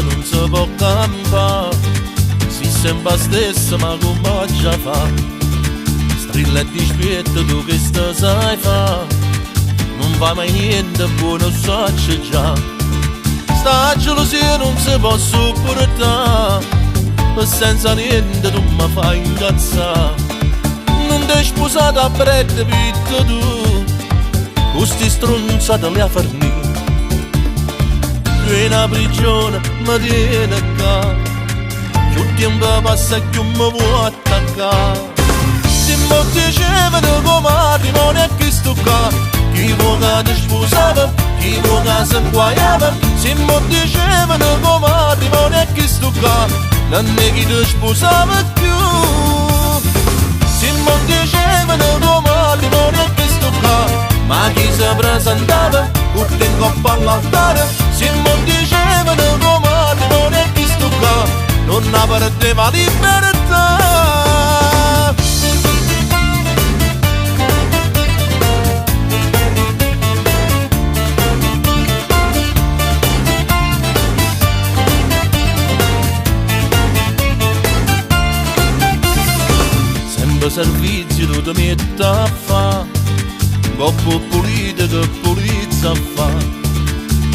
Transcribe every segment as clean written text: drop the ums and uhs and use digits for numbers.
casa non si può cambiare, si sempre stessa ma come già fa. Strilla e ti spietta tu che sta sai fa, non va mai niente buono saccio già. Sta gelosia non si può sopportare, e senza niente tu mi fai incazzare. Non ti sposata a prete pitta tu, questi stronzati li ha forniti. Tu in una prigione mi tieni qua, più tempo passa e più mi vuoi attaccare. Se mi dicevano come matrimonio è questo qua, chi vuoi che ti sposava, chi vuoi che si inguaiava. Se mi dicevano come matrimonio è questo qua, non è chi ti sposava più. Se mi dicevano come matrimonio è questo qua, ma chi si presentava, urte in coppa all'altare. Se mi dicevano come matrimonio è questo qua, non perdeva libertà. Servizio tu ti metti a fa, coppo pulito che pulizia fa.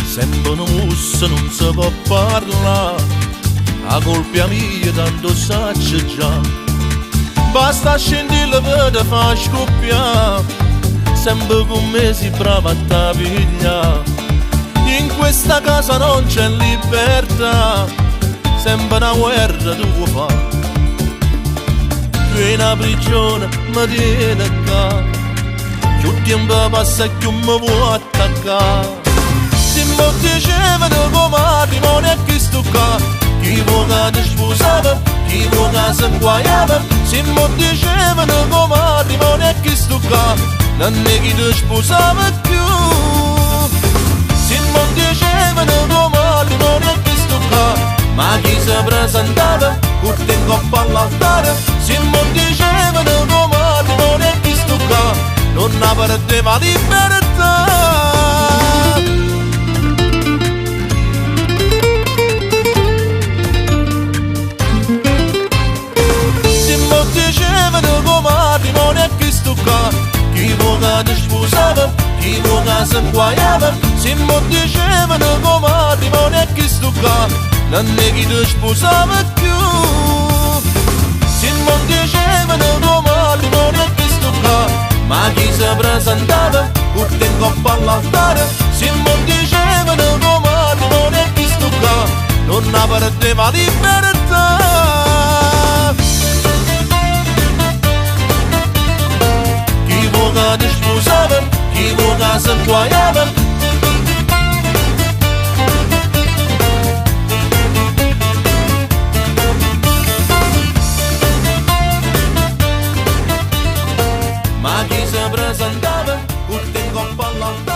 Sempre una mussa non si può parlare, a colpa mia tanto saccio già. Basta scendere per te fa scoppiare, sempre con me si brava a te pigliare. In questa casa non c'è libertà, sempre una guerra tu vuoi fare. Tu in una prigione mi tieni qua, più tempo passa e più mi vuoi attaccare. Se mi dicevano come matrimonio è questo qua, chi vuoi che ti sposava, chi vuoi che si inguaiava. Se mi dicevano come matrimonio è questo qua, non è chi ti sposava più. Se mi dicevano come matrimonio è questo qua, ma chi si presentava, urte in coppa all'altare. Se mi dicevano come matrimonio è questo qua, non perdeva libertà. Se mi dicevano come matrimonio è questo qua, chi vuoi che ti sposava, chi vuoi che si inguaiava. Se mi dicevano come matrimonio è questo qua, non è chi ti sposava più. Se mi dicevano come matrimonio è questo qua, ma chi si presentava, urte in coppa all'altare. Se mi dicevano come matrimonio è questo qua, non perdeva libertà. Chi vuoi che ti sposava, chi vuoi che si inguaiava. Ma chi si presentava, urte in coppa all'altare.